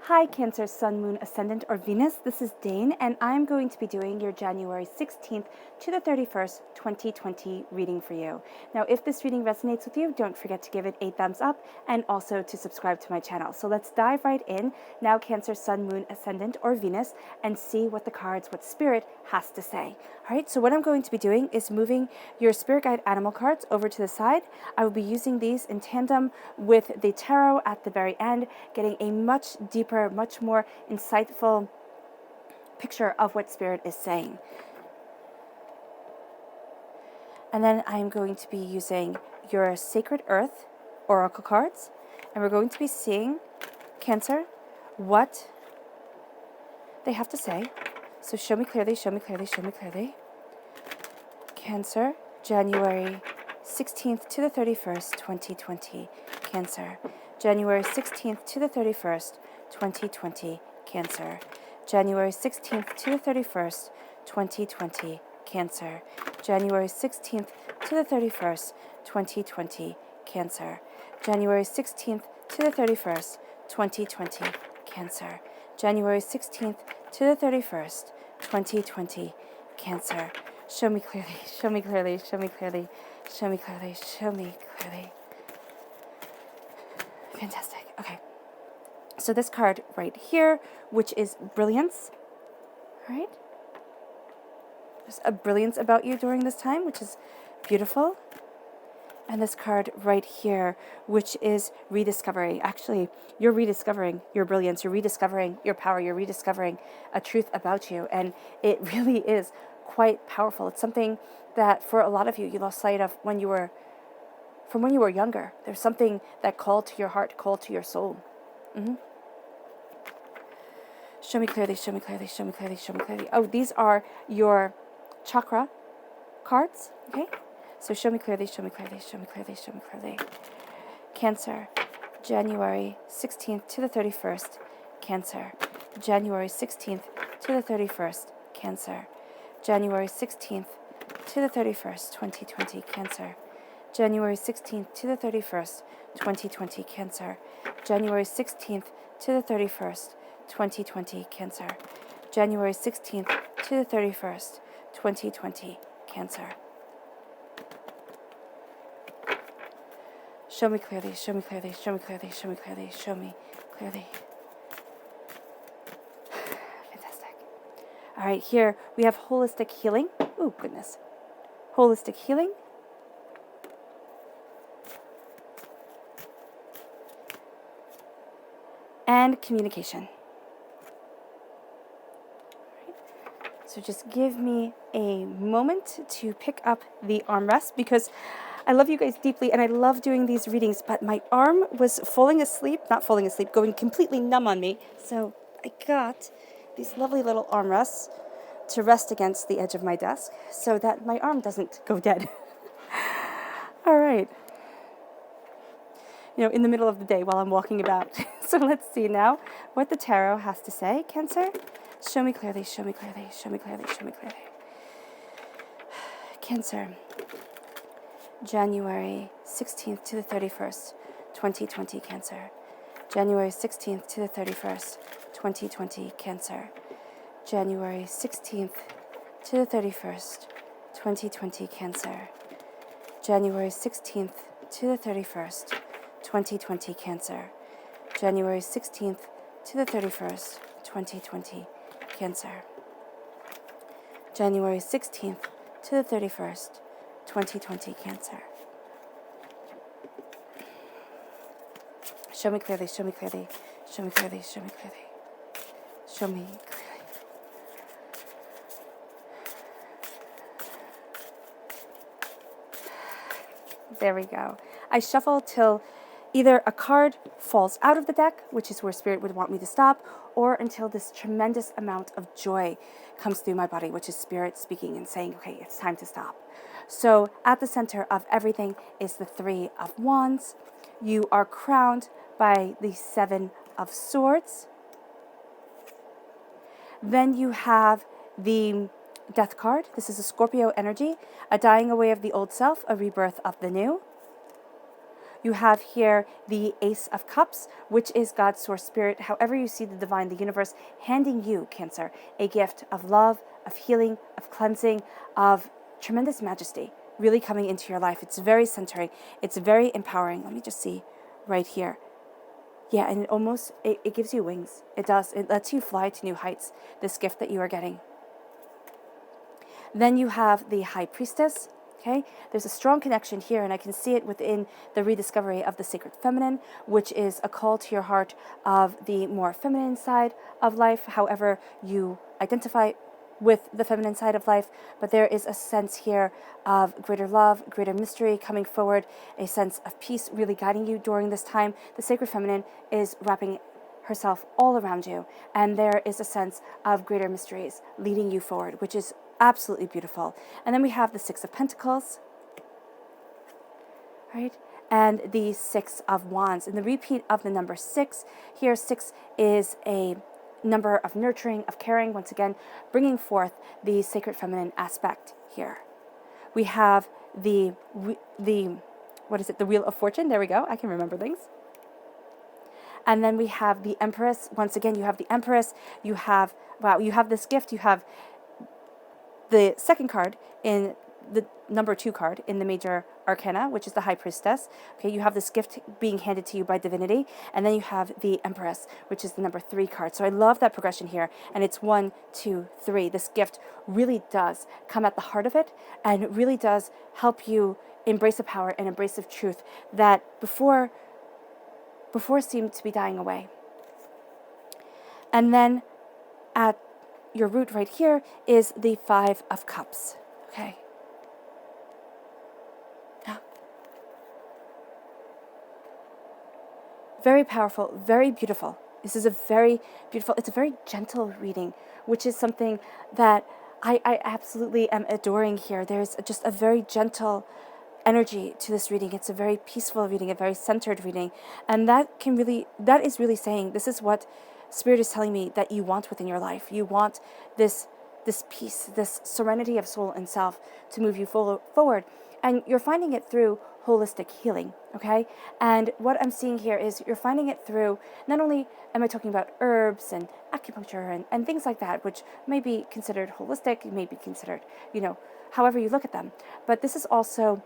Hi Cancer, Sun, Moon, Ascendant, or Venus. This is Dane, and I'm going to be doing your January 16th to the 31st, 2020 reading for you. Now, if this reading resonates with you, don't forget to give it a thumbs up and also to subscribe to my channel. So let's dive right in now, Cancer, Sun, Moon, Ascendant, or Venus, and see what the cards, what Spirit has to say. All right, so what I'm going to be doing is moving your Spirit Guide Animal cards over to the side. I will be using these in tandem with the tarot at the very end, getting a much deeper, much more insightful picture of what Spirit is saying. And then I'm going to be using your Sacred Earth Oracle cards, and we're going to be seeing, Cancer, what they have to say. So show me clearly, show me clearly, show me clearly. Cancer, January 16th to the 31st, 2020. Cancer, January 16th to the 31st, 2020. Cancer, January 16th to the 31st, 2020. Cancer, January 16th to the 31st, 2020. Cancer, January 16th to the 31st, 2020. Cancer, January 16th to the 31st, 2020. Cancer, show me clearly, show me clearly, show me clearly, show me clearly, show me clearly. Fantastic. Okay. So this card right here, which is brilliance, all right? There's a brilliance about you during this time, which is beautiful. And this card right here, which is rediscovery. Actually, you're rediscovering your brilliance, you're rediscovering your power, you're rediscovering a truth about you. And it really is quite powerful. It's something that for a lot of you, you lost sight of when you were younger. There's something that called to your heart, called to your soul. Show me clearly, show me clearly, show me clearly, show me clearly. Oh, these are your chakra cards, okay? So show me clearly, show me clearly, show me clearly, show me clearly. Cancer, January 16th to the 31st. Cancer, January 16th to the 31st. Cancer, January 16th to the 31st, 2020. Cancer, January 16th to the 31st, 2020. Cancer, January 16th to the 31st, 2020. Cancer, January 16th to the 31st, 2020. Cancer. Show me clearly, show me clearly, show me clearly, show me clearly, show me clearly. Fantastic. All right, here we have holistic healing. Oh, goodness. Holistic healing. And communication. So just give me a moment to pick up the armrest, because I love you guys deeply and I love doing these readings, but my arm was going completely numb on me. So I got these lovely little armrests to rest against the edge of my desk so that my arm doesn't go dead. All right. In the middle of the day while I'm walking about. So let's see now what the tarot has to say, Cancer. Show me clearly, show me clearly, show me clearly, show me clearly. Cancer, January 16th to the 31st, 2020, Cancer. January 16th to the 31st, 2020, Cancer. January 16th to the 31st, 2020, Cancer. January 16th to the 31st, 2020, Cancer. January 16th to the 31st, 2020, Cancer. January 16th to the 31st, 2020, Cancer. Show me clearly, show me clearly, show me clearly, show me clearly, show me clearly. There we go. I shuffle till either a card falls out of the deck, which is where Spirit would want me to stop, or until this tremendous amount of joy comes through my body, which is Spirit speaking and saying, okay, it's time to stop. So at the center of everything is the Three of Wands. You are crowned by the Seven of Swords. Then you have the Death card. This is a Scorpio energy, a dying away of the old self, a rebirth of the new. You have here the Ace of Cups, which is God's source spirit. However you see the divine, the universe handing you, Cancer, a gift of love, of healing, of cleansing, of tremendous majesty really coming into your life. It's very centering. It's very empowering. Let me just see right here. Yeah, and it gives you wings. It does. It lets you fly to new heights, this gift that you are getting. Then you have the High Priestess. Okay, there's a strong connection here, and I can see it within the rediscovery of the sacred feminine, which is a call to your heart of the more feminine side of life, however you identify with the feminine side of life. But there is a sense here of greater love, greater mystery coming forward, a sense of peace really guiding you during this time. The sacred feminine is wrapping herself all around you, and there is a sense of greater mysteries leading you forward, which is absolutely beautiful. And then we have the Six of Pentacles, right? And the Six of Wands. And the repeat of the number 6 here, 6 is a number of nurturing, of caring, once again, bringing forth the sacred feminine aspect here. We have the Wheel of Fortune. There we go. I can remember things. And then we have the Empress. Once again, you have the Empress. You have this gift. You have the second card in the number 2 card in the major arcana, which is the High Priestess. Okay, you have this gift being handed to you by divinity, and then you have the Empress, which is the number 3 card. So I love that progression here, and it's 1, 2, 3. This gift really does come at the heart of it, and really does help you embrace the power and embrace the truth that before seemed to be dying away. And then at your root right here is the 5 of Cups. Okay. Very powerful, very beautiful. This is a very beautiful, it's a very gentle reading, which is something that I absolutely am adoring here. There's just a very gentle energy to this reading. It's a very peaceful reading, a very centered reading. And that is really saying, this is what Spirit is telling me that you want within your life. You want this peace, this serenity of soul and self to move you forward. And you're finding it through holistic healing, okay? And what I'm seeing here is you're finding it through, not only am I talking about herbs and acupuncture and things like that, which may be considered holistic, may be considered, however you look at them, but this is also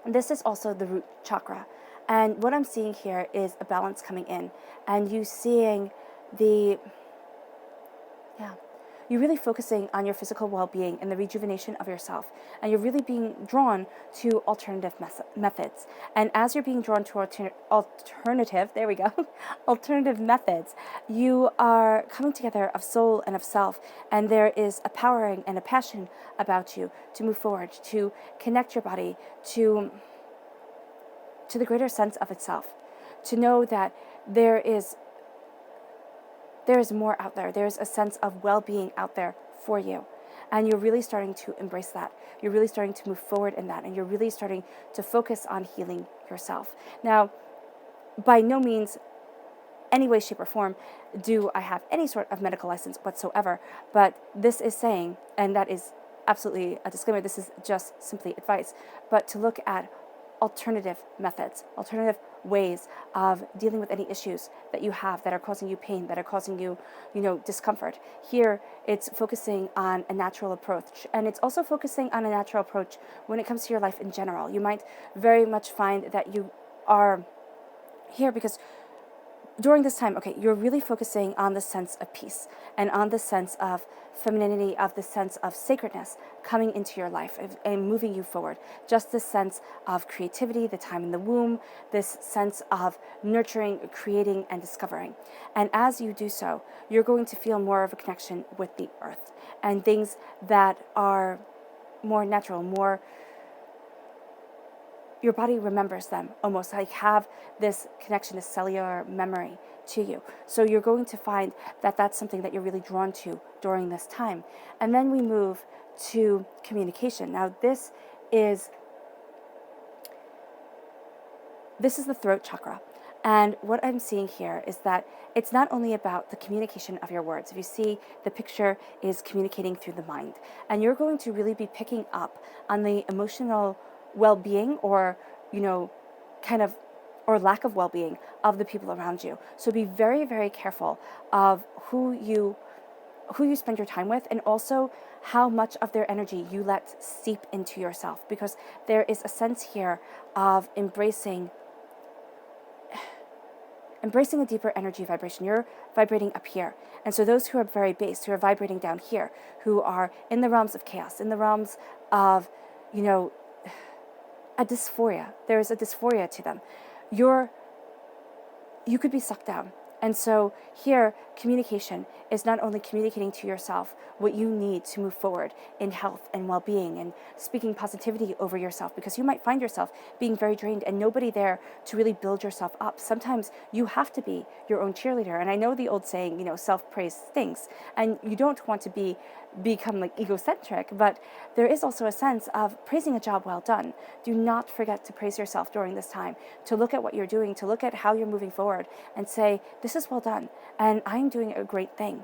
the root chakra. And what I'm seeing here is a balance coming in, and you seeing you're really focusing on your physical well-being and the rejuvenation of yourself, and you're really being drawn to alternative methods. And as you're being drawn to alternative methods, you are coming together of soul and of self, and there is a powering and a passion about you to move forward, to connect your body to the greater sense of itself, to know that there is more out there. There's a sense of well-being out there for you. And you're really starting to embrace that. You're really starting to move forward in that. And you're really starting to focus on healing yourself. Now, by no means, any way, shape, or form, do I have any sort of medical license whatsoever. But this is saying, and that is absolutely a disclaimer, this is just simply advice, but to look at alternative methods, alternative ways of dealing with any issues that you have that are causing you pain, that are causing you, discomfort. Here, it's focusing on a natural approach, and it's also focusing on a natural approach when it comes to your life in general. You might very much find that you are here because during this time, you're really focusing on the sense of peace and on the sense of femininity, of the sense of sacredness coming into your life and moving you forward. Just this sense of creativity, the time in the womb, this sense of nurturing, creating, and discovering. And as you do so, you're going to feel more of a connection with the earth and things that are more natural, more your body remembers them, almost like have this connection, this cellular memory to you. So you're going to find that that's something that you're really drawn to during this time. And then we move to communication. Now this is the throat chakra. And what I'm seeing here is that it's not only about the communication of your words. If you see, the picture is communicating through the mind. And you're going to really be picking up on the emotional well-being, or kind of or lack of well-being of the people around you. So be very, very careful of who you spend your time with, and also how much of their energy you let seep into yourself, because there is a sense here of embracing a deeper energy vibration. You're vibrating up here. And so those who are very based, who are vibrating down here, who are in the realms of chaos, in the realms of, a dysphoria. There is a dysphoria to them. You could be sucked down. And so here, communication is not only communicating to yourself what you need to move forward in health and well-being, and speaking positivity over yourself, because you might find yourself being very drained and nobody there to really build yourself up. Sometimes you have to be your own cheerleader. And I know the old saying, self-praise stinks, and you don't want to become like egocentric, but there is also a sense of praising a job well done. Do not forget to praise yourself during this time, to look at what you're doing, to look at how you're moving forward and say, this is well done, and I'm doing a great thing.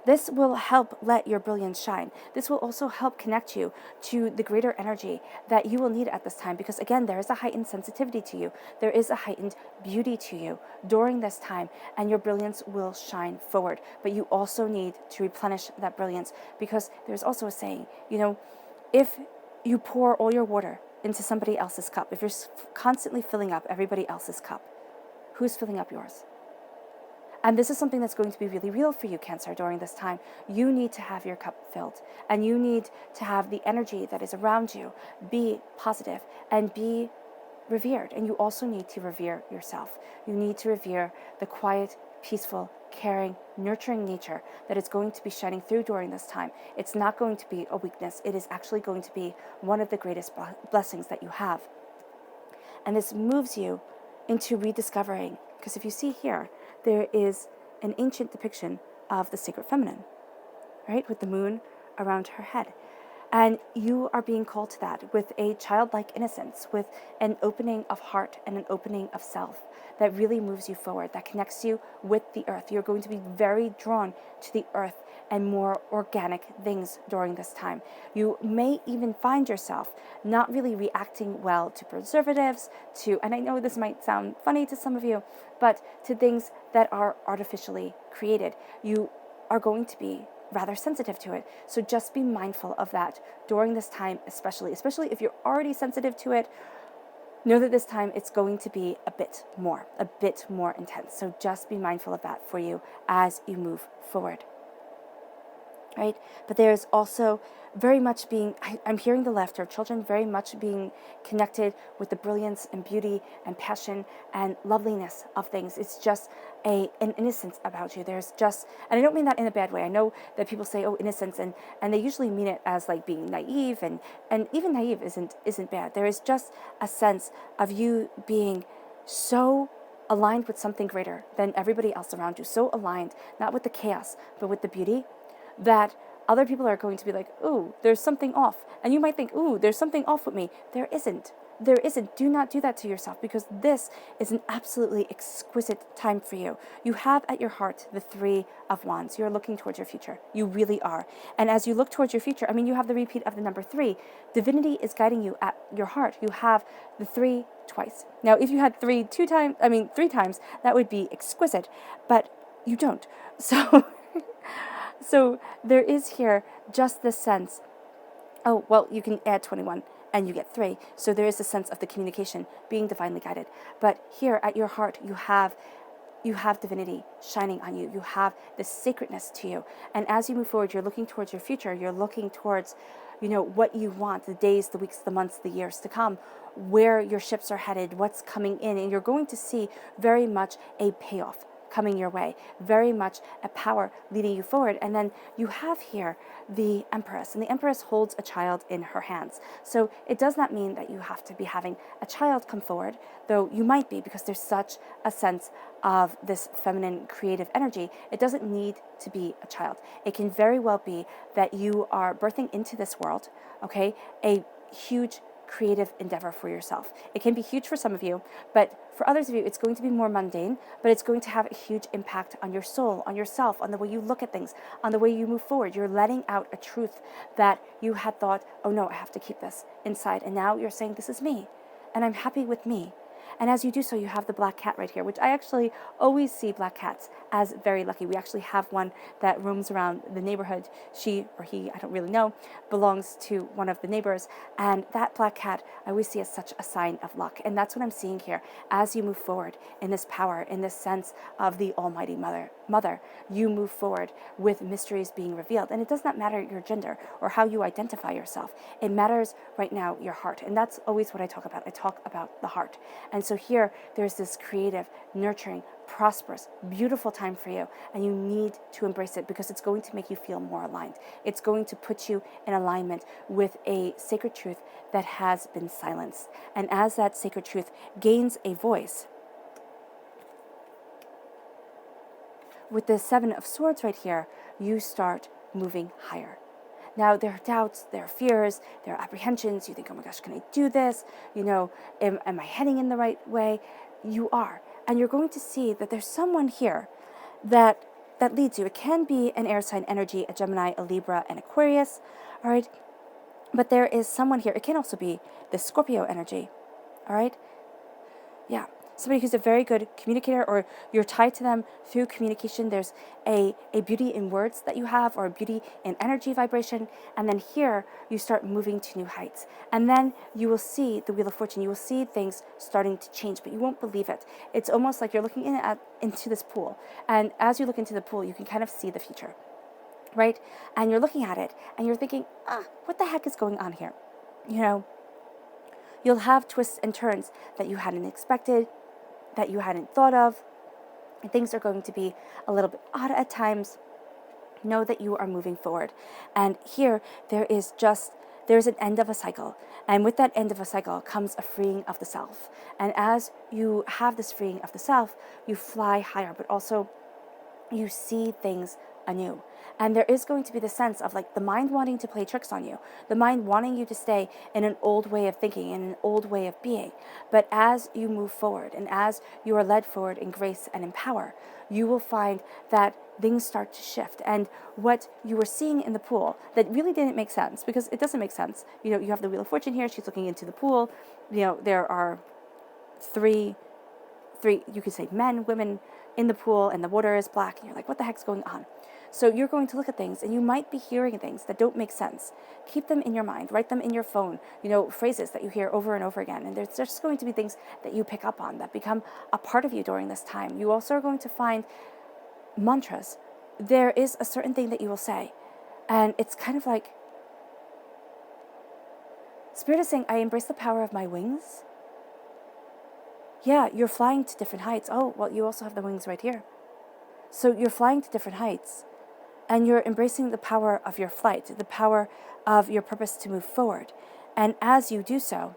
This will help let your brilliance shine. This will also help connect you to the greater energy that you will need at this time, because again, there is a heightened sensitivity to you. There is a heightened beauty to you during this time, and your brilliance will shine forward. But you also need to replenish that brilliance, because there's also a saying, if you pour all your water into somebody else's cup, if you're constantly filling up everybody else's cup, who's filling up yours? And this is something that's going to be really real for you, Cancer, during this time. You need to have your cup filled, and you need to have the energy that is around you be positive and be revered. And you also need to revere yourself. You need to revere the quiet, peaceful, caring, nurturing nature that is going to be shining through during this time. It's not going to be a weakness. It is actually going to be one of the greatest blessings that you have. And this moves you into rediscovering, because if you see here, there is an ancient depiction of the sacred feminine, right? With the moon around her head. And you are being called to that with a childlike innocence, with an opening of heart and an opening of self that really moves you forward, that connects you with the earth. You're going to be very drawn to the earth and more organic things during this time. You may even find yourself not really reacting well to preservatives, and I know this might sound funny to some of you, but to things that are artificially created. You are going to be rather sensitive to it. So just be mindful of that during this time, especially if you're already sensitive to it. Know that this time it's going to be a bit more intense. So just be mindful of that for you as you move forward. Right? But there's also very much I'm hearing the laughter of children, very much being connected with the brilliance and beauty and passion and loveliness of things. It's just an innocence about you. There's just, and I don't mean that in a bad way. I know that people say, oh, innocence, and they usually mean it as like being naive, and even naive isn't bad. There is just a sense of you being so aligned with something greater than everybody else around you, so aligned, not with the chaos, but with the beauty, that other people are going to be like, ooh, there's something off. And you might think, ooh, there's something off with me. There isn't. Do not do that to yourself, because this is an absolutely exquisite time for you. You have at your heart the Three of Wands. You're looking towards your future. You really are. And as you look towards your future, you have the repeat of the number 3. Divinity is guiding you at your heart. You have the 3 twice. Now, if you had 3 times, that would be exquisite, but you don't. So there is here just this sense, oh, well, you can add 21 and you get 3. So there is a sense of the communication being divinely guided. But here at your heart, you have divinity shining on you. You have this sacredness to you. And as you move forward, you're looking towards your future. You're looking towards, what you want, the days, the weeks, the months, the years to come, where your ships are headed, what's coming in. And you're going to see very much a payoff coming your way, very much a power leading you forward. And then you have here the Empress, and the Empress holds a child in her hands. So it does not mean that you have to be having a child come forward, though you might be, because there's such a sense of this feminine creative energy. It doesn't need to be a child. It can very well be that you are birthing into this world, okay, a huge creative endeavor for yourself. It can be huge for some of you, but for others of you, it's going to be more mundane, but it's going to have a huge impact on your soul, on yourself, on the way you look at things, on the way you move forward. You're letting out a truth that you had thought, oh no, I have to keep this inside. And now you're saying, this is me, and I'm happy with me. And as you do so, you have the black cat right here, which I actually always see black cats as very lucky. We actually have one that roams around the neighborhood. She or he, I don't really know, belongs to one of the neighbors. And that black cat I always see as such a sign of luck. And that's what I'm seeing here as you move forward in this power, in this sense of the Almighty Mother. You move forward with mysteries being revealed. And it does not matter your gender or how you identify yourself. It matters right now your heart. And that's always what I talk about. I talk about the heart. And so here, there's this creative, nurturing, prosperous, beautiful time for you. And you need to embrace it because it's going to make you feel more aligned. It's going to put you in alignment with a sacred truth that has been silenced. And as that sacred truth gains a voice, with the Seven of Swords right here, you start moving higher. Now, there are doubts, there are fears, there are apprehensions. You think, oh my gosh, can I do this? Am I heading in the right way? You are. And you're going to see that there's someone here that leads you. It can be an air sign energy, a Gemini, a Libra, an Aquarius, all right? But there is someone here. It can also be the Scorpio energy, all right? Yeah. Somebody who's a very good communicator, or you're tied to them through communication. There's a beauty in words that you have, or a beauty in energy vibration. And then here you start moving to new heights. And then you will see the Wheel of Fortune. You will see things starting to change, but you won't believe it. It's almost like you're looking into this pool. And as you look into the pool, you can kind of see the future, right? And you're looking at it and you're thinking, what the heck is going on here? You'll have twists and turns that you hadn't expected, that you hadn't thought of, and things are going to be a little bit odd at times. Know that you are moving forward. And here there's an end of a cycle. And with that end of a cycle comes a freeing of the self. And as you have this freeing of the self, you fly higher, but also you see things anew. And there is going to be the sense of like the mind wanting to play tricks on you, the mind wanting you to stay in an old way of thinking, in an old way of being. But as you move forward and as you are led forward in grace and in power, you will find that things start to shift. And what you were seeing in the pool that really didn't make sense, because it doesn't make sense. You have the Wheel of Fortune here. She's looking into the pool. There are three, you could say men, women in the pool, and the water is black. And you're like, what the heck's going on? So you're going to look at things and you might be hearing things that don't make sense. Keep them in your mind, write them in your phone, phrases that you hear over and over again. And there's just going to be things that you pick up on that become a part of you during this time. You also are going to find mantras. There is a certain thing that you will say, and it's kind of like, Spirit is saying, I embrace the power of my wings. Yeah, you're flying to different heights. Oh, well, you also have the wings right here. So you're flying to different heights. And you're embracing the power of your flight, the power of your purpose to move forward. And as you do so,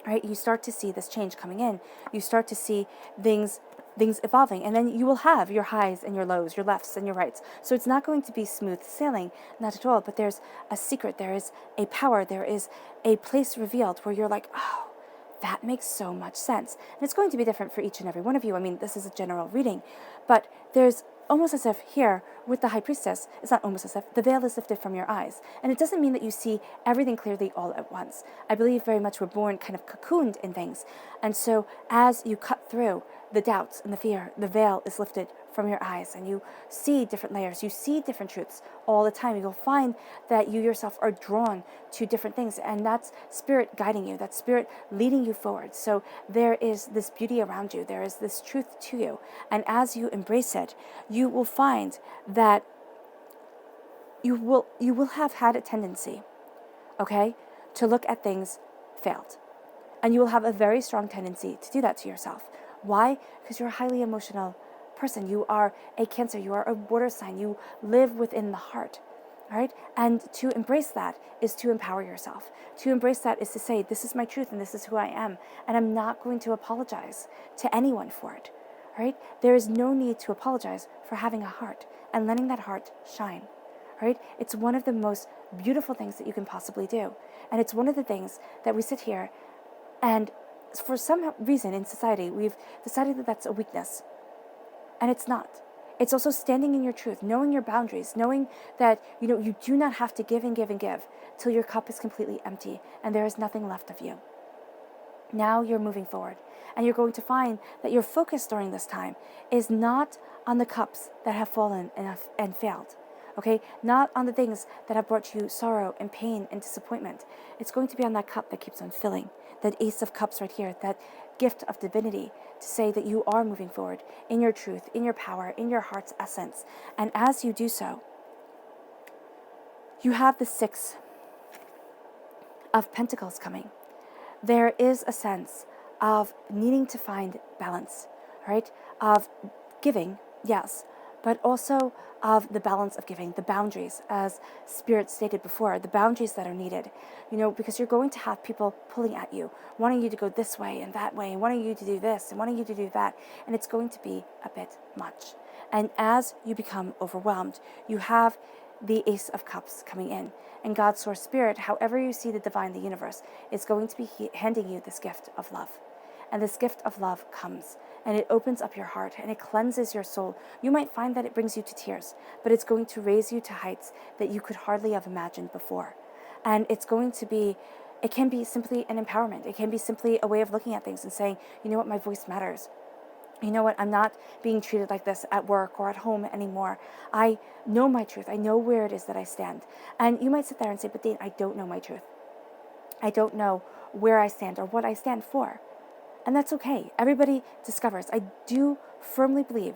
right, you start to see this change coming in. You start to see things evolving. And then you will have your highs and your lows, your lefts and your rights. So it's not going to be smooth sailing, not at all. But there's a secret. There is a power. There is a place revealed where you're like, oh, that makes so much sense. And it's going to be different for each and every one of you. I mean, this is a general reading. But there's almost as if here with the High Priestess, it's not almost as if the veil is lifted from your eyes. And it doesn't mean that you see everything clearly all at once. I believe very much we're born kind of cocooned in things. And so as you cut through the doubts and the fear, the veil is lifted from your eyes and you see different layers, you see different truths all the time. You'll find that you yourself are drawn to different things, and that's Spirit guiding you, that's Spirit leading you forward. So there is this beauty around you, there is this truth to you, and as you embrace it, you will find that you will have had a tendency, okay, to look at things failed. And you will have a very strong tendency to do that to yourself. Why? Because you're a highly emotional person. You are a Cancer. You are a water sign. You live within the heart. All right? And to embrace that is to empower yourself. To embrace that is to say, this is my truth and this is who I am. And I'm not going to apologize to anyone for it. All right? There is no need to apologize for having a heart and letting that heart shine. All right? It's one of the most beautiful things that you can possibly do. And it's one of the things that we sit here and for some reason in society, we've decided that that's a weakness. And it's not. It's also standing in your truth, knowing your boundaries, knowing that, you do not have to give and give and give till your cup is completely empty and there is nothing left of you. Now you're moving forward, and you're going to find that your focus during this time is not on the cups that have fallen and failed. Okay, not on the things that have brought you sorrow and pain and disappointment. It's going to be on that cup that keeps on filling, that Ace of Cups right here, that gift of divinity to say that you are moving forward in your truth, in your power, in your heart's essence. And as you do so, you have the Six of Pentacles coming. There is a sense of needing to find balance, right? Of giving, yes, but also of the balance of giving, the boundaries, as Spirit stated before, the boundaries that are needed, because you're going to have people pulling at you, wanting you to go this way and that way, wanting you to do this and wanting you to do that, and it's going to be a bit much. And as you become overwhelmed, you have the Ace of Cups coming in. And God's Source Spirit, however you see the divine, the universe, is going to be handing you this gift of love. And this gift of love comes, and it opens up your heart, and it cleanses your soul. You might find that it brings you to tears, but it's going to raise you to heights that you could hardly have imagined before. And it can be simply an empowerment. It can be simply a way of looking at things and saying, you know what, my voice matters. You know what, I'm not being treated like this at work or at home anymore. I know my truth. I know where it is that I stand. And you might sit there and say, but Dean, I don't know my truth. I don't know where I stand or what I stand for. And that's okay. Everybody discovers. I do firmly believe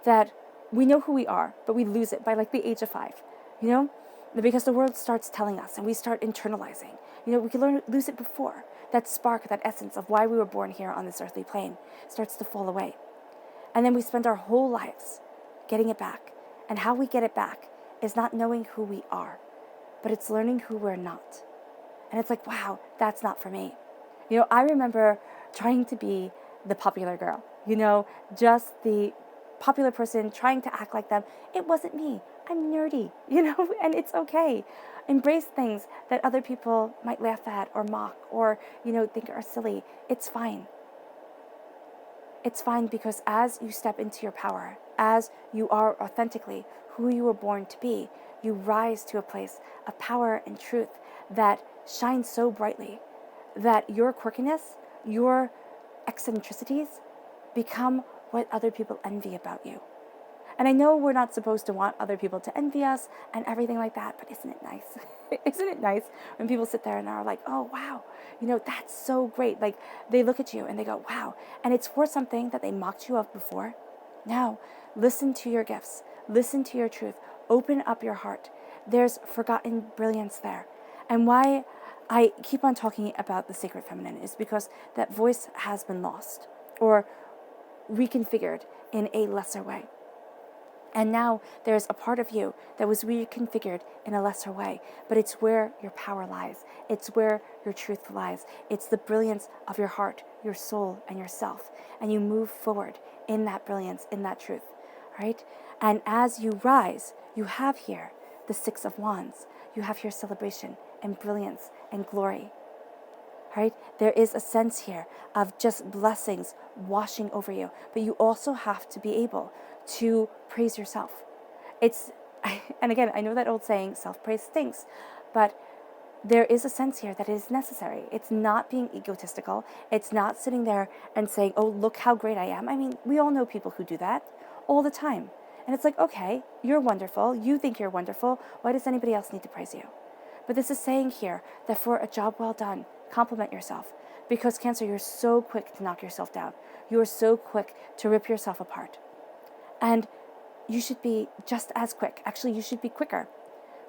that we know who we are, but we lose it by like the age of 5, because the world starts telling us and we start internalizing. We can lose it before. That spark, that essence of why we were born here on this earthly plane starts to fall away. And then we spend our whole lives getting it back. And how we get it back is not knowing who we are, but it's learning who we're not. And it's like, wow, that's not for me. I remember trying to be the popular girl, just the popular person trying to act like them. It wasn't me. I'm nerdy, and it's okay. Embrace things that other people might laugh at or mock or, think are silly. It's fine. It's fine, because as you step into your power, as you are authentically who you were born to be, you rise to a place of power and truth that shines so brightly that your quirkiness, your eccentricities become what other people envy about you. And I know we're not supposed to want other people to envy us and everything like that, but isn't it nice? Isn't it nice when people sit there and are like, oh, wow, that's so great. Like, they look at you and they go, wow. And it's for something that they mocked you of before. Now, listen to your gifts. Listen to your truth. Open up your heart. There's forgotten brilliance there. And why I keep on talking about the sacred feminine is because that voice has been lost or reconfigured in a lesser way. And now there's a part of you that was reconfigured in a lesser way, but it's where your power lies. It's where your truth lies. It's the brilliance of your heart, your soul, and yourself. And you move forward in that brilliance, in that truth, right? And as you rise, you have here the Six of Wands. You have here celebration and brilliance and glory, right? There is a sense here of just blessings washing over you, but you also have to be able to praise yourself. And again, I know that old saying, self-praise stinks, but there is a sense here that is necessary. It's not being egotistical. It's not sitting there and saying, oh, look how great I am. I mean, we all know people who do that all the time. And it's like, okay, you're wonderful. You think you're wonderful. Why does anybody else need to praise you? But this is saying here that for a job well done, compliment yourself. Because Cancer, you're so quick to knock yourself down. You are so quick to rip yourself apart. And you should be just as quick. Actually, you should be quicker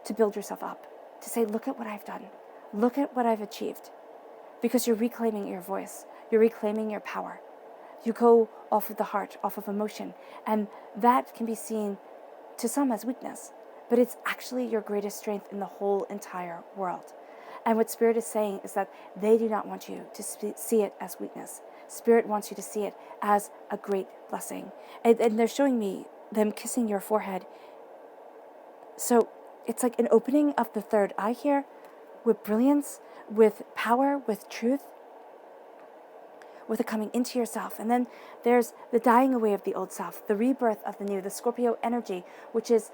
to build yourself up. To say, look at what I've done. Look at what I've achieved. Because you're reclaiming your voice. You're reclaiming your power. You go off of the heart, off of emotion. And that can be seen to some as weakness. But it's actually your greatest strength in the whole entire world. And what Spirit is saying is that they do not want you to see it as weakness. Spirit wants you to see it as a great blessing. And they're showing me them kissing your forehead. So it's like an opening of the third eye here with brilliance, with power, with truth, with a coming into yourself. And then there's the dying away of the old self, the rebirth of the new, the Scorpio energy, which is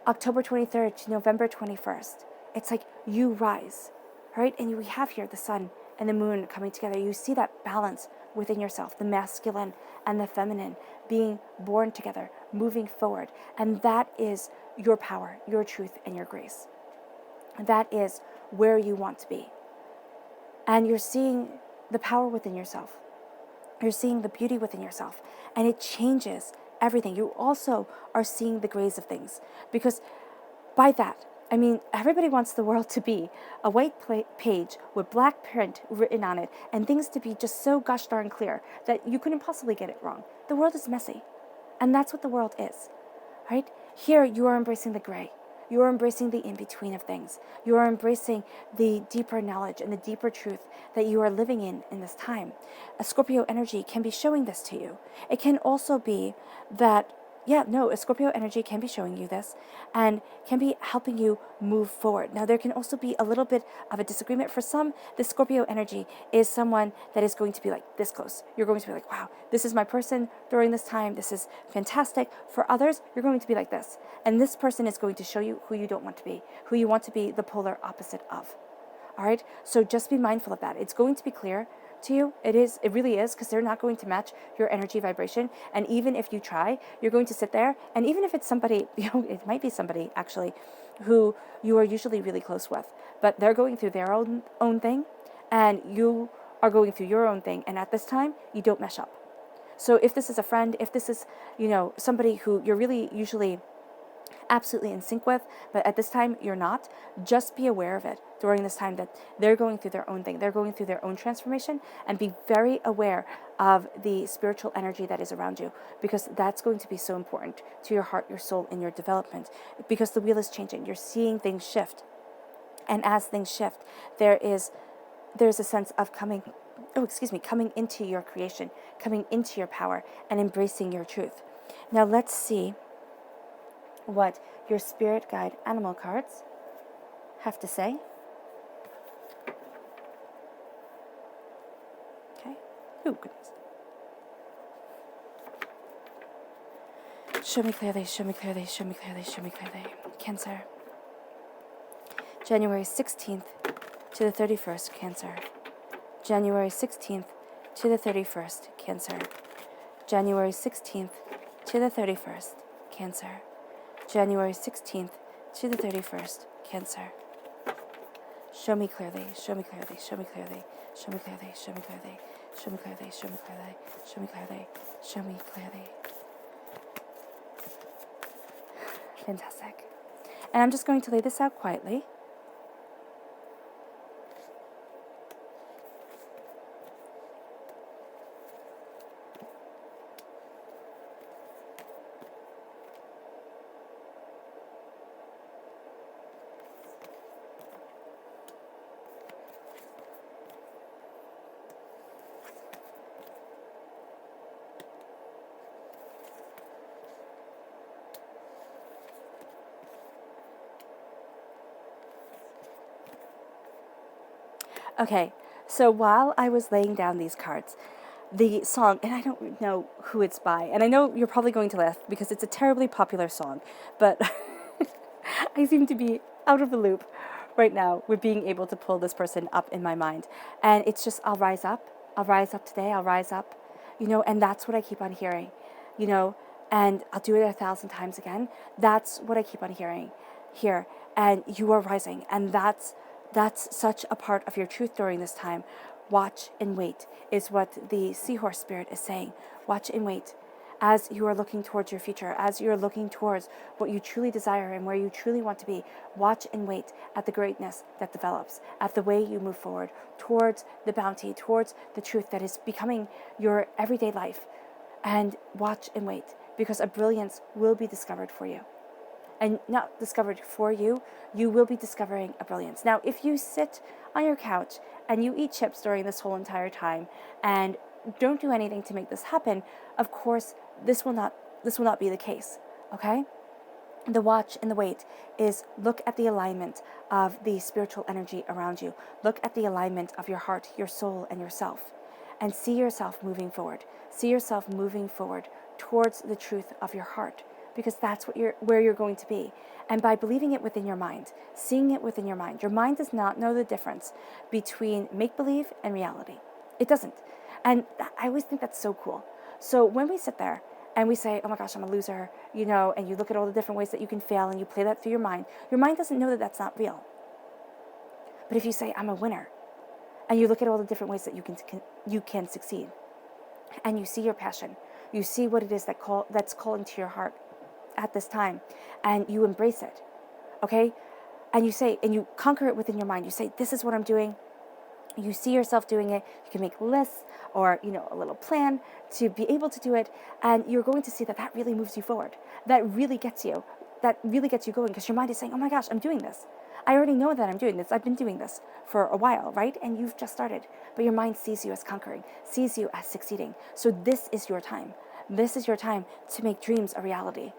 October 23rd to November 21st. It's like you rise, right? And we have here the sun and the moon coming together. You see that balance within yourself, the masculine and the feminine being born together, moving forward. And that is your power, your truth, and your grace. That is where you want to be. And you're seeing the power within yourself. You're seeing the beauty within yourself. And it changes everything. You also are seeing the grays of things. Because by that, I mean, everybody wants the world to be a white page with black print written on it and things to be just so gosh darn clear that you couldn't possibly get it wrong. The world is messy. And that's what the world is, right? Here, you are embracing the gray. You are embracing the in-between of things. You are embracing the deeper knowledge and the deeper truth that you are living in this time. A Scorpio energy can be showing this to you. It can also be that, a Scorpio energy can be showing you this and can be helping you move forward. Now, there can also be a little bit of a disagreement. For some, the Scorpio energy is someone that is going to be like this close. You're going to be like, wow, this is my person during this time. This is fantastic. For others, you're going to be like this. And this person is going to show you who you don't want to be, who you want to be the polar opposite of. All right? So just be mindful of that. It's going to be clear to you. It really is, because they're not going to match your energy vibration. And even if you try, you're going to sit there, and even if it's somebody, it might be somebody actually who you are usually really close with, but they're going through their own thing, and you are going through your own thing, and at this time, you don't mesh up. So if this is a friend, if this is, somebody who you're really usually absolutely in sync with, but at this time you're not, just be aware of it during this time that they're going through their own thing. They're going through their own transformation, and be very aware of the spiritual energy that is around you, because that's going to be so important to your heart, your soul, and your development, because the wheel is changing. You're seeing things shift. And as things shift, there's a sense of coming into your creation, coming into your power, and embracing your truth. Now let's see what your spirit guide animal cards have to say. Okay. Oh, goodness. Show me clearly, show me clearly, show me clearly, show me clearly. Cancer. January 16th to the 31st, Cancer. January 16th to the 31st, Cancer. January 16th to the 31st, Cancer. January 16th to the 31st, Cancer. Show me clearly, show me clearly, show me clearly, show me clearly, show me clearly, show me clearly, show me clearly, show me clearly, show me clearly. Fantastic. And I'm just going to lay this out quietly. Okay, so while I was laying down these cards, the song, and I don't know who it's by, and I know you're probably going to laugh because it's a terribly popular song, but I seem to be out of the loop right now with being able to pull this person up in my mind. And it's just, I'll rise up today, I'll rise up, and that's what I keep on hearing, and I'll do it 1,000 times again. That's what I keep on hearing here. And you are rising, and that's such a part of your truth during this time. Watch and wait is what the seahorse spirit is saying. Watch and wait as you are looking towards your future, as you're looking towards what you truly desire and where you truly want to be. Watch and wait at the greatness that develops, at the way you move forward towards the bounty, towards the truth that is becoming your everyday life. And watch and wait, because a brilliance will be discovered for you. And not discovered for you, you will be discovering a brilliance. Now, if you sit on your couch and you eat chips during this whole entire time and don't do anything to make this happen, of course, this will not be the case, okay? The watch and the wait is look at the alignment of the spiritual energy around you. Look at the alignment of your heart, your soul, and yourself, and see yourself moving forward. See yourself moving forward towards the truth of your heart, because that's where you're going to be. And by believing it within your mind, seeing it within your mind does not know the difference between make-believe and reality. It doesn't. And I always think that's so cool. So when we sit there and we say, oh my gosh, I'm a loser, and you look at all the different ways that you can fail and you play that through your mind doesn't know that that's not real. But if you say, I'm a winner, and you look at all the different ways that you can succeed, and you see your passion, you see what it is that's calling to your heart at this time, and you embrace it, okay? And you conquer it within your mind. You say, this is what I'm doing. You see yourself doing it. You can make lists or, a little plan to be able to do it. And you're going to see that really moves you forward. That really gets you going, because your mind is saying, oh my gosh, I'm doing this. I already know that I'm doing this. I've been doing this for a while, right? And you've just started. But your mind sees you as conquering, sees you as succeeding. So this is your time. This is your time to make dreams a reality.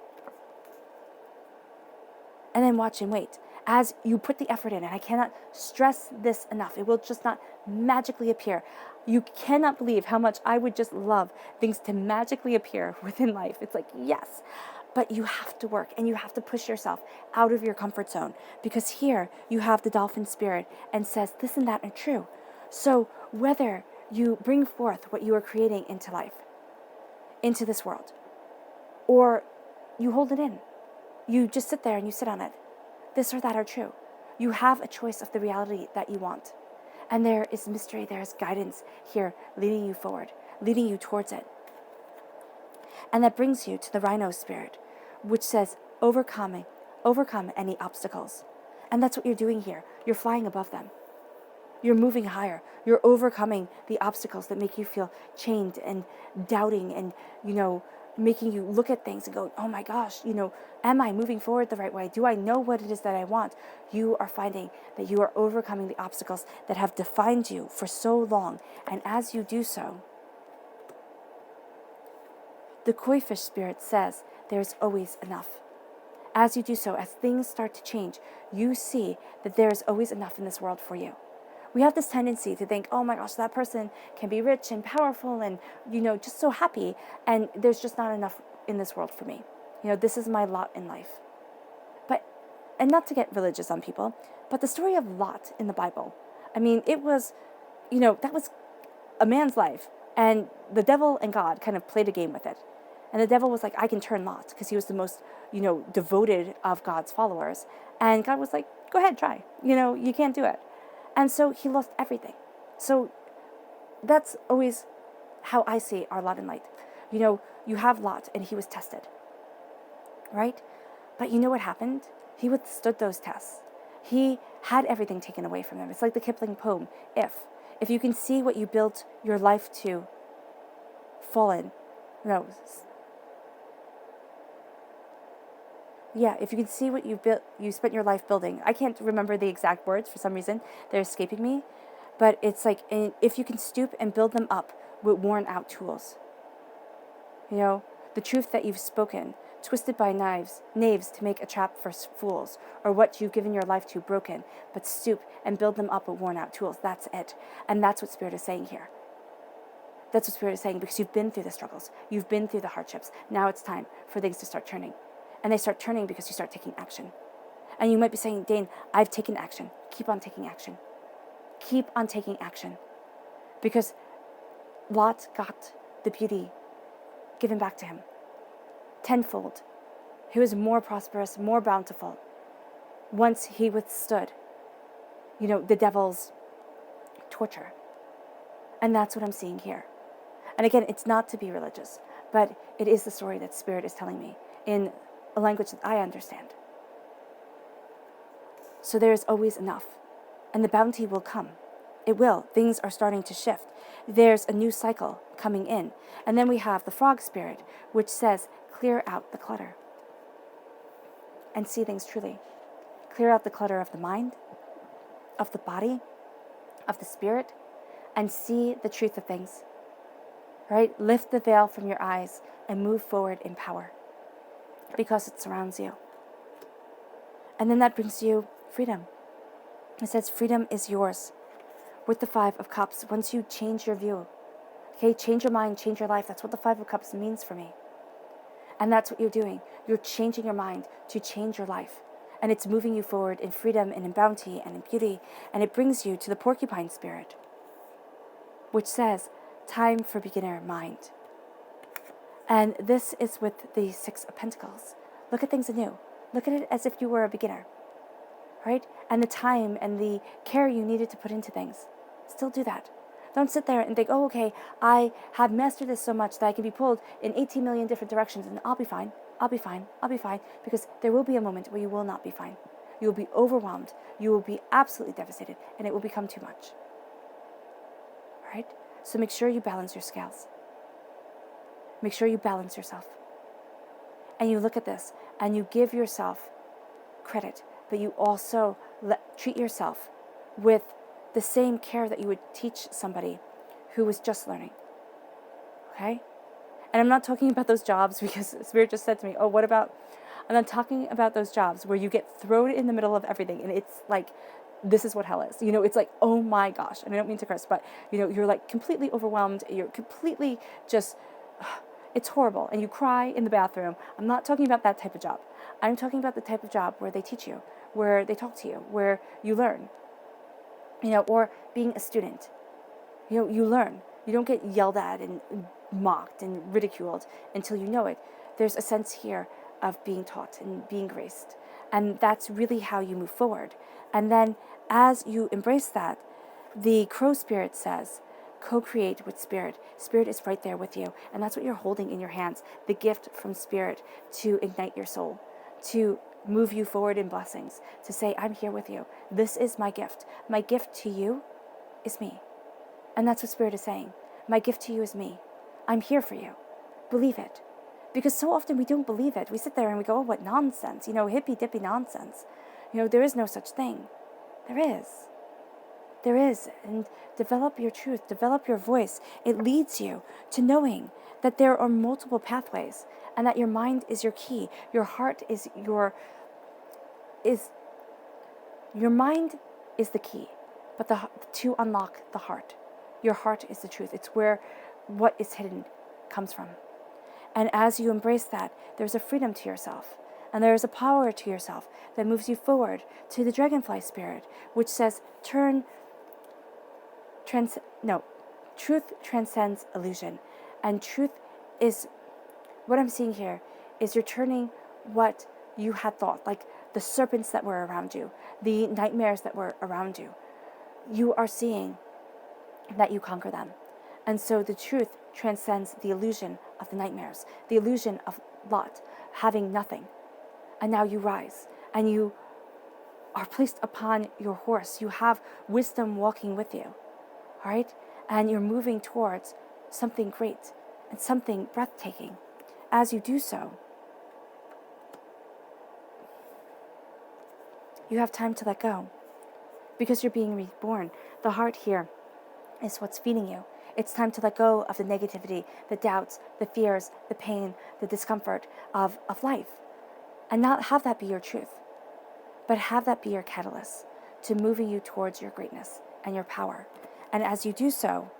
And then watch and wait. As you put the effort in, and I cannot stress this enough, it will just not magically appear. You cannot believe how much I would just love things to magically appear within life. It's like, yes. But you have to work and you have to push yourself out of your comfort zone, because here you have the dolphin spirit and says this and that are true. So whether you bring forth what you are creating into life, into this world, or you hold it in, you just sit there and you sit on it, this or that are true. You have a choice of the reality that you want. And there is mystery, there is guidance here leading you forward, leading you towards it. And that brings you to the rhino spirit, which says overcome any obstacles. And that's what you're doing here. You're flying above them. You're moving higher. You're overcoming the obstacles that make you feel chained and doubting and, making you look at things and go, oh my gosh, am I moving forward the right way? Do I know what it is that I want? You are finding that you are overcoming the obstacles that have defined you for so long. And as you do so, the koi fish spirit says there's always enough. As you do so, as things start to change, you see that there is always enough in this world for you. We have this tendency to think, oh my gosh, that person can be rich and powerful and, just so happy, and there's just not enough in this world for me. This is my lot in life. And not to get religious on people, but the story of Lot in the Bible, it was, that was a man's life, and the devil and God kind of played a game with it. And the devil was like, I can turn Lot, because he was the most, devoted of God's followers. And God was like, go ahead, try. You can't do it. And so he lost everything. So that's always how I see our lot in light. You have Lot, and he was tested, right? But you know what happened? He withstood those tests. He had everything taken away from him. It's like the Kipling poem, If you can see what you built your life to fall in, if you can see what you spent your life building. I can't remember the exact words for some reason. They're escaping me. But it's like, if you can stoop and build them up with worn out tools. The truth that you've spoken, twisted by knaves to make a trap for fools, or what you've given your life to broken, but stoop and build them up with worn out tools. That's it. And that's what Spirit is saying here. That's what Spirit is saying, because you've been through the struggles. You've been through the hardships. Now it's time for things to start turning. And they start turning because you start taking action. And you might be saying, Dane, I've taken action. Keep on taking action. Keep on taking action. Because Lot got the beauty given back to him tenfold. He was more prosperous, more bountiful once he withstood, the devil's torture. And that's what I'm seeing here. And again, it's not to be religious, but it is the story that Spirit is telling me in a language that I understand. So there is always enough, and the bounty will come. It will. Things are starting to shift. There's a new cycle coming in. And then we have the frog spirit, which says, clear out the clutter and see things truly. Clear out the clutter of the mind, of the body, of the spirit, and see the truth of things. Right? Lift the veil from your eyes and move forward in power, because it surrounds you. And then that brings you freedom. It says freedom is yours. With the 5 of Cups, once you change your view, change your mind, change your life. That's what the 5 of Cups means for me. And that's what you're doing. You're changing your mind to change your life. And it's moving you forward in freedom and in bounty and in beauty. And it brings you to the porcupine spirit, which says, time for beginner mind. And this is with the Six of Pentacles. Look at things anew. Look at it as if you were a beginner, right? And the time and the care you needed to put into things. Still do that. Don't sit there and think, oh, okay, I have mastered this so much that I can be pulled in 18 million different directions and I'll be fine. I'll be fine. I'll be fine. Because there will be a moment where you will not be fine. You will be overwhelmed. You will be absolutely devastated and it will become too much. All right? So make sure you balance your scales. Make sure you balance yourself. And you look at this and you give yourself credit, but you also treat yourself with the same care that you would teach somebody who was just learning. Okay? And I'm not talking about those jobs because Spirit just said to me, oh, what about, I'm not talking about those jobs where you get thrown in the middle of everything and it's like, this is what hell is. You know, it's like, oh my gosh. And I don't mean to curse, but you know, you're like completely overwhelmed. You're completely just, it's horrible. And you cry in the bathroom. I'm not talking about that type of job. I'm talking about the type of job where they teach you, where they talk to you, where you learn. You know, or being a student. You know, you learn. You don't get yelled at and mocked and ridiculed until you know it. There's a sense here of being taught and being graced. And that's really how you move forward. And then as you embrace that, the crow spirit says, co-create with Spirit. Spirit is right there with you. And that's what you're holding in your hands. The gift from Spirit to ignite your soul, to move you forward in blessings, to say, I'm here with you. This is my gift. My gift to you is me. And that's what Spirit is saying. My gift to you is me. I'm here for you. Believe it. Because so often we don't believe it. We sit there and we go, oh, what nonsense. You know, hippy-dippy nonsense. You know, there is no such thing. There is. There is. And develop your truth. Develop your voice. It leads you to knowing that there are multiple pathways and that your mind is your key. Your heart is your mind is the key, but to unlock the heart. Your heart is the truth. It's where what is hidden comes from. And as you embrace that, there's a freedom to yourself. And there is a power to yourself that moves you forward to the dragonfly spirit, which says, truth transcends illusion. And truth is, what I'm seeing here is you're turning what you had thought, like the serpents that were around you, the nightmares that were around you. You are seeing that you conquer them. And so the truth transcends the illusion of the nightmares, the illusion of Lot having nothing. And now you rise and you are placed upon your horse. You have wisdom walking with you, all right? And you're moving towards something great and something breathtaking. As you do so, you have time to let go because you're being reborn. The heart here is what's feeding you. It's time to let go of the negativity, the doubts, the fears, the pain, the discomfort of life. And not have that be your truth, but have that be your catalyst to moving you towards your greatness and your power. And as you do so,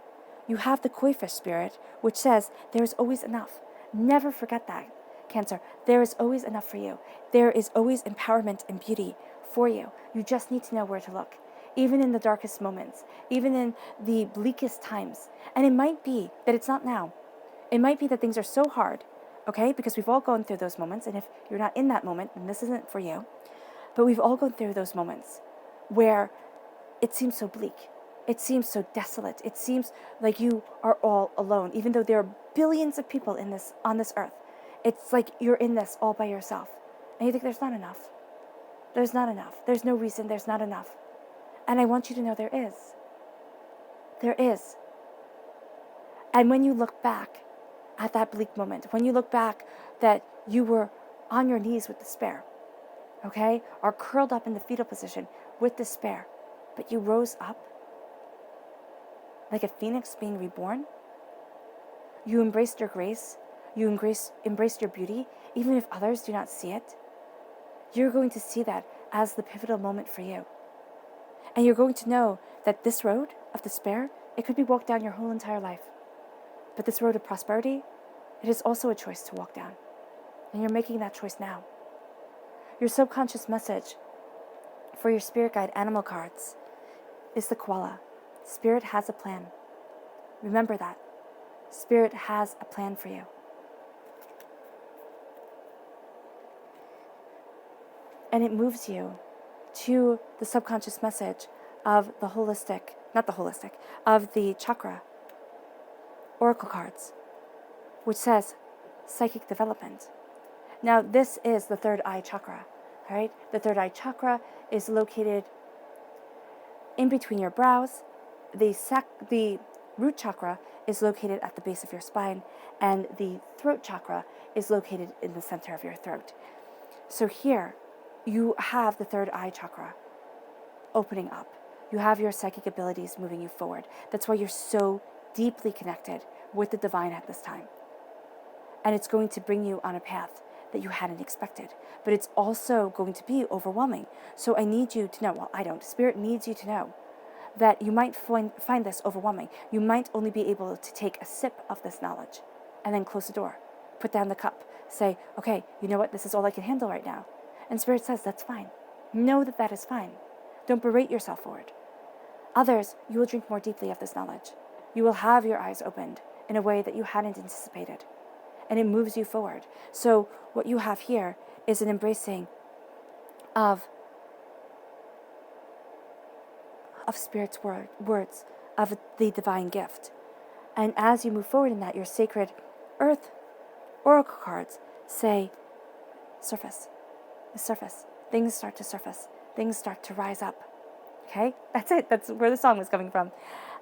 you have the koi fish spirit, which says there is always enough. Never forget that, Cancer. There is always enough for you. There is always empowerment and beauty for you. You just need to know where to look, even in the darkest moments, even in the bleakest times. And it might be that it's not now. It might be that things are so hard, okay? Because we've all gone through those moments. And if you're not in that moment, then this isn't for you. But we've all gone through those moments where it seems so bleak. It seems so desolate. It seems like you are all alone, even though there are billions of people on this earth. It's like you're in this all by yourself. And you think there's not enough. There's not enough. There's no reason there's not enough. And I want you to know there is. There is. And when you look back at that bleak moment, when you look back that you were on your knees with despair, okay, or curled up in the fetal position with despair, but you rose up like a phoenix being reborn, you embraced your grace, you embraced your beauty, even if others do not see it, you're going to see that as the pivotal moment for you. And you're going to know that this road of despair, it could be walked down your whole entire life. But this road of prosperity, it is also a choice to walk down. And you're making that choice now. Your subconscious message for your spirit guide animal cards is the koala. Spirit has a plan. Remember that. Spirit has a plan for you. And it moves you to the subconscious message of the of the chakra oracle cards, which says psychic development. Now, this is the third eye chakra, all right? The third eye chakra is located in between your brows. The root chakra is located at the base of your spine, and the throat chakra is located in the center of your throat. So here, you have the third eye chakra opening up. You have your psychic abilities moving you forward. That's why you're so deeply connected with the divine at this time. And it's going to bring you on a path that you hadn't expected. But it's also going to be overwhelming. So I need you to know, well, I don't. Spirit needs you to know that you might find this overwhelming. You might only be able to take a sip of this knowledge and then close the door. Put down the cup. Say, okay, you know what? This is all I can handle right now. And Spirit says, that's fine. Know that that is fine. Don't berate yourself for it. Others, you will drink more deeply of this knowledge. You will have your eyes opened in a way that you hadn't anticipated. And it moves you forward. So what you have here is an embracing of Spirit's words, of the divine gift. And as you move forward in that, your sacred earth oracle cards say, surface. The surface. Things start to surface. Things start to rise up. Okay? That's it. That's where the song was coming from.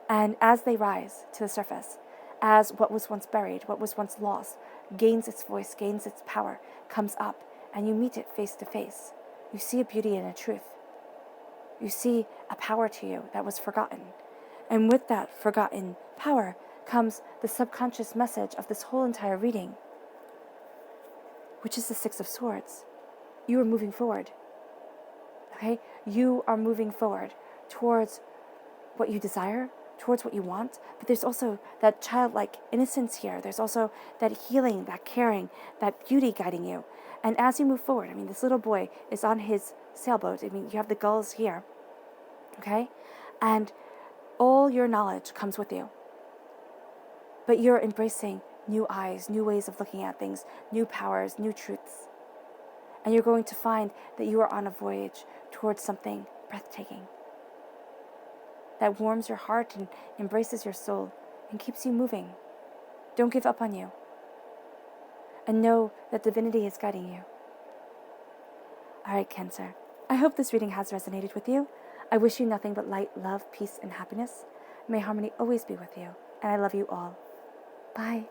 And as they rise to the surface, as what was once buried, what was once lost, gains its voice, gains its power, comes up, and you meet it face to face. You see a beauty and a truth. You see a power to you that was forgotten. And with that forgotten power comes the subconscious message of this whole entire reading, which is the Six of Swords. You are moving forward. Okay? You are moving forward towards what you desire, towards what you want, but there's also that childlike innocence here. There's also that healing, that caring, that beauty guiding you. And as you move forward, I mean, this little boy is on his sailboat. I mean, you have the gulls here, okay? And all your knowledge comes with you. But you're embracing new eyes, new ways of looking at things, new powers, new truths. And you're going to find that you are on a voyage towards something breathtaking that warms your heart and embraces your soul and keeps you moving. Don't give up on you. And know that divinity is guiding you. All right, Cancer. I hope this reading has resonated with you. I wish you nothing but light, love, peace, and happiness. May harmony always be with you. And I love you all. Bye.